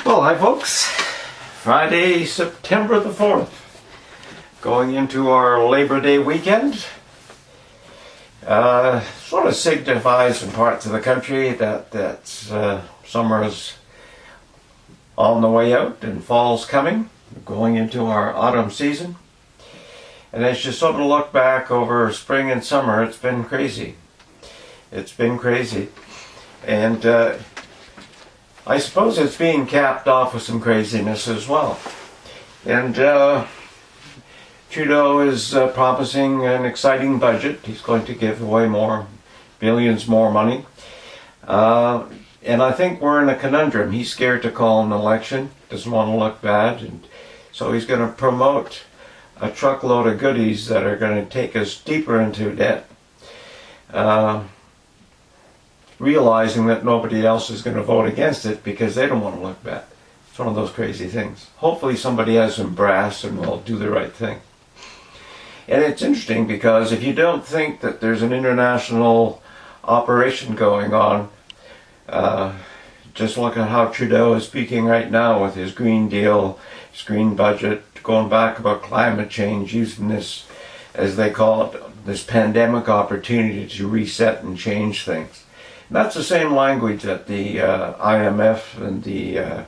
Well, hi folks. Friday, September the 4th. Going into our Labor Day weekend. Sort of signifies in parts of the country that summer is on the way out and fall's coming. We're going into our autumn season. And as you sort of look back over spring and summer, it's been crazy. It's been crazy. And I suppose it's being capped off with some craziness as well. And Trudeau is promising an exciting budget. He's going to give away billions more money. And I think we're in a conundrum. He's scared to call an election, doesn't want to look bad, and so he's going to promote a truckload of goodies that are going to take us deeper into debt. Realizing that nobody else is going to vote against it because they don't want to look bad. It's one of those crazy things. Hopefully somebody has some brass and will do the right thing. And it's interesting because if you don't think that there's an international operation going on, just look at how Trudeau is speaking right now with his Green Deal, his Green Budget, going back about climate change, using this, as they call it, this pandemic opportunity to reset and change things. And that's the same language that the IMF and the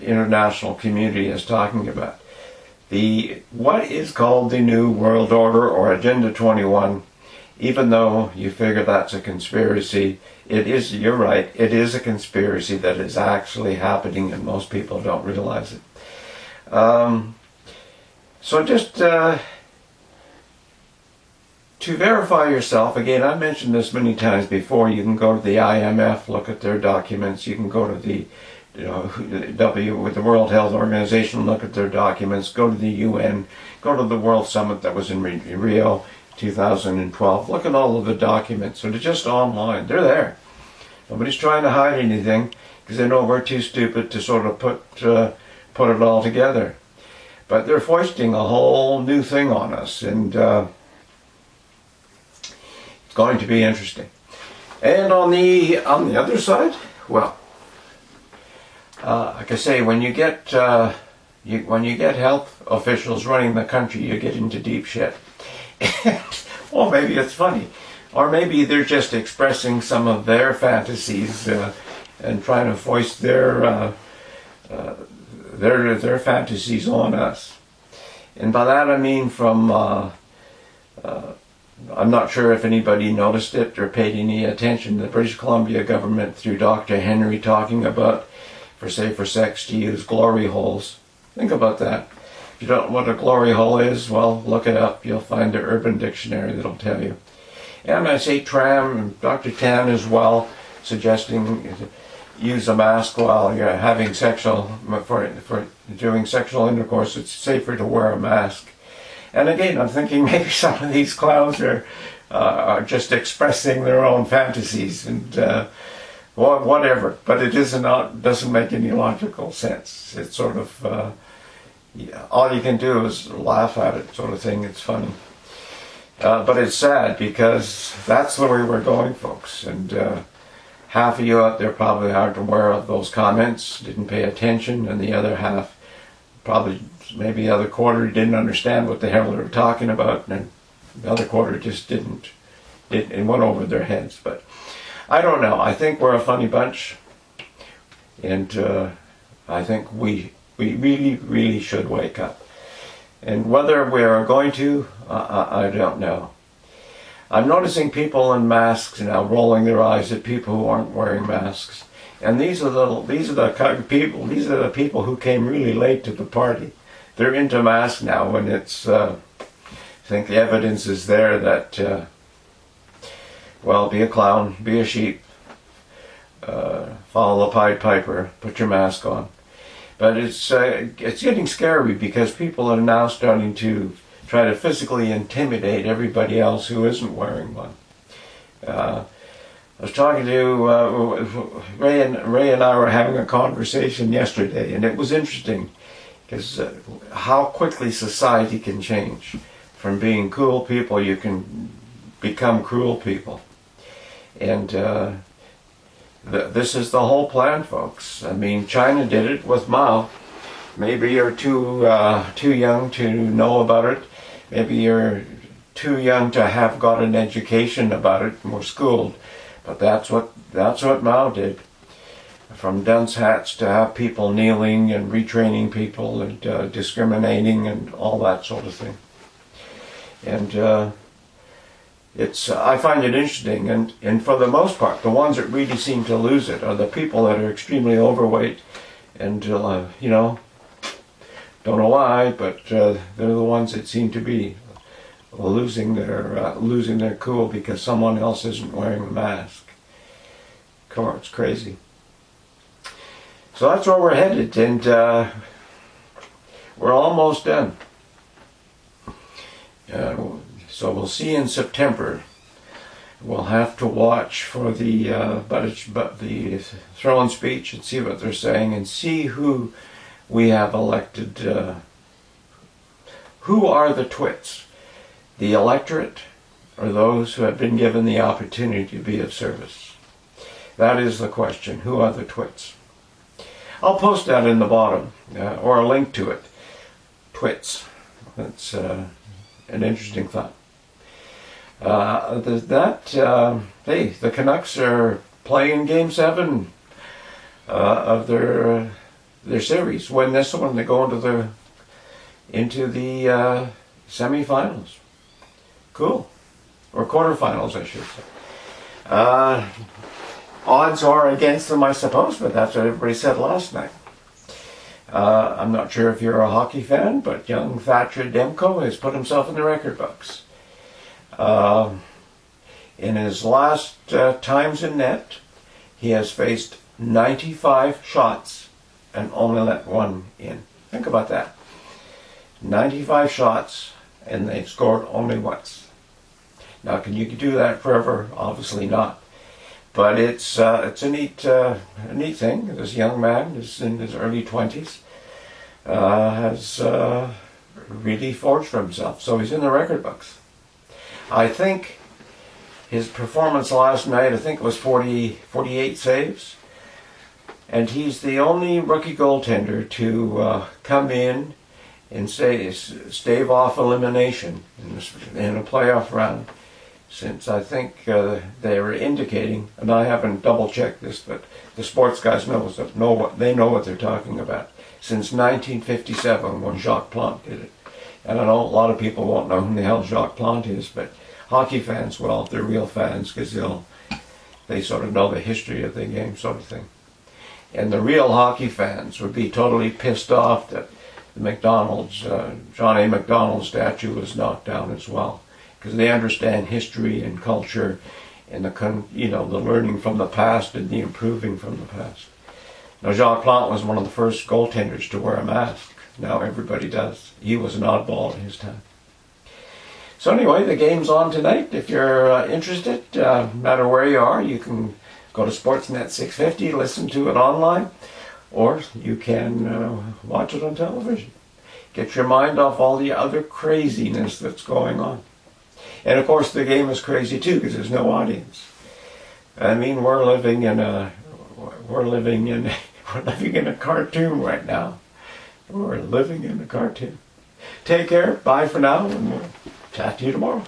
international community is talking about. What is called the New World Order or Agenda 21, even though you figure that's a conspiracy, you're right, it is a conspiracy that is actually happening and most people don't realize it. So just to verify yourself, again, I mentioned this many times before, you can go to the IMF, look at their documents, you can go to the with the World Health Organization, look at their documents, go to the UN, go to the World Summit that was in Rio 2012, look at all of the documents. So they're just online, they're there. Nobody's trying to hide anything because they know we're too stupid to sort of put it all together. But they're foisting a whole new thing on us, and it's going to be interesting. And on the other side, well, like I say, when you get health officials running the country, you get into deep shit. Well, maybe it's funny, or maybe they're just expressing some of their fantasies and trying to foist their fantasies on us. And by that I mean from. I'm not sure if anybody noticed it or paid any attention. The British Columbia government, through Dr. Henry, talking about for safer sex to use glory holes. Think about that. If you don't know what a glory hole is, well, look it up. You'll find the Urban Dictionary that'll tell you. And I say Tram and Dr. Tan as well, suggesting use a mask while you're having for doing sexual intercourse. It's safer to wear a mask. And again, I'm thinking maybe some of these clowns are just expressing their own fantasies and whatever. But it doesn't make any logical sense. It's sort of all you can do is laugh at it, sort of thing. It's funny, but it's sad because that's the way we're going, folks. And half of you out there probably aren't aware of those comments, didn't pay attention, and the other half probably. Maybe the other quarter didn't understand what the hell they were talking about, and the other quarter just didn't. It went over their heads. But I don't know. I think we're a funny bunch, and I think we really, really should wake up. And whether we are going to, I don't know. I'm noticing people in masks now rolling their eyes at people who aren't wearing masks, and these are the kind of people. These are the people who came really late to the party. They're into masks now, and it's, I think the evidence is there that, well, be a clown, be a sheep, follow the Pied Piper, put your mask on. But it's getting scary because people are now starting to try to physically intimidate everybody else who isn't wearing one. I was talking to Ray and I were having a conversation yesterday, and it was interesting. Because how quickly society can change. From being cool people, you can become cruel people. And This is the whole plan, folks. I mean, China did it with Mao. Maybe you're too young to know about it. Maybe you're too young to have got an education about it and were schooled. But that's what Mao did. From dunce hats to have people kneeling and retraining people and discriminating and all that sort of thing. And I find it interesting, and for the most part, the ones that really seem to lose it are the people that are extremely overweight, and don't know why, but they're the ones that seem to be losing their cool because someone else isn't wearing a mask. Come on, it's crazy. So that's where we're headed, and we're almost done. So we'll see in September. We'll have to watch for the throne speech and see what they're saying and see who we have elected. Who are the Twits? The electorate or those who have been given the opportunity to be of service? That is the question. Who are the Twits? I'll post that in the bottom or a link to it. Twits. That's an interesting thought. Hey, the Canucks are playing Game 7 of their series. Win this one, they go into the semifinals. Cool, or quarterfinals, I should say. Odds are against them, I suppose, but that's what everybody said last night. I'm not sure if you're a hockey fan, but young Thatcher Demko has put himself in the record books. In his last times in net, he has faced 95 shots and only let one in. Think about that. 95 shots and they've scored only once. Now, can you do that forever? Obviously not. But it's a neat thing. This young man is in his early 20s, has really forged for himself. So he's in the record books. I think his performance last night, I think it was 48 saves. And he's the only rookie goaltender to come in and stave off elimination in a playoff round. Since I think they were indicating, and I haven't double-checked this, but the sports guys know what they're talking about. Since 1957, when Jacques Plante did it. And I know a lot of people won't know who the hell Jacques Plante is, but hockey fans will, if they're real fans, because they sort of know the history of the game, sort of thing. And the real hockey fans would be totally pissed off that the John A. MacDonald statue was knocked down as well, because they understand history and culture and the learning from the past and the improving from the past. Now, Jacques Plante was one of the first goaltenders to wear a mask. Now everybody does. He was an oddball in his time. So anyway, the game's on tonight. If you're interested, no matter where you are, you can go to Sportsnet 650, listen to it online, or you can watch it on television. Get your mind off all the other craziness that's going on. And of course, the game is crazy too because there's no audience. I mean, we're living in a cartoon right now. We're living in a cartoon. Take care. Bye for now, and we'll chat to you tomorrow.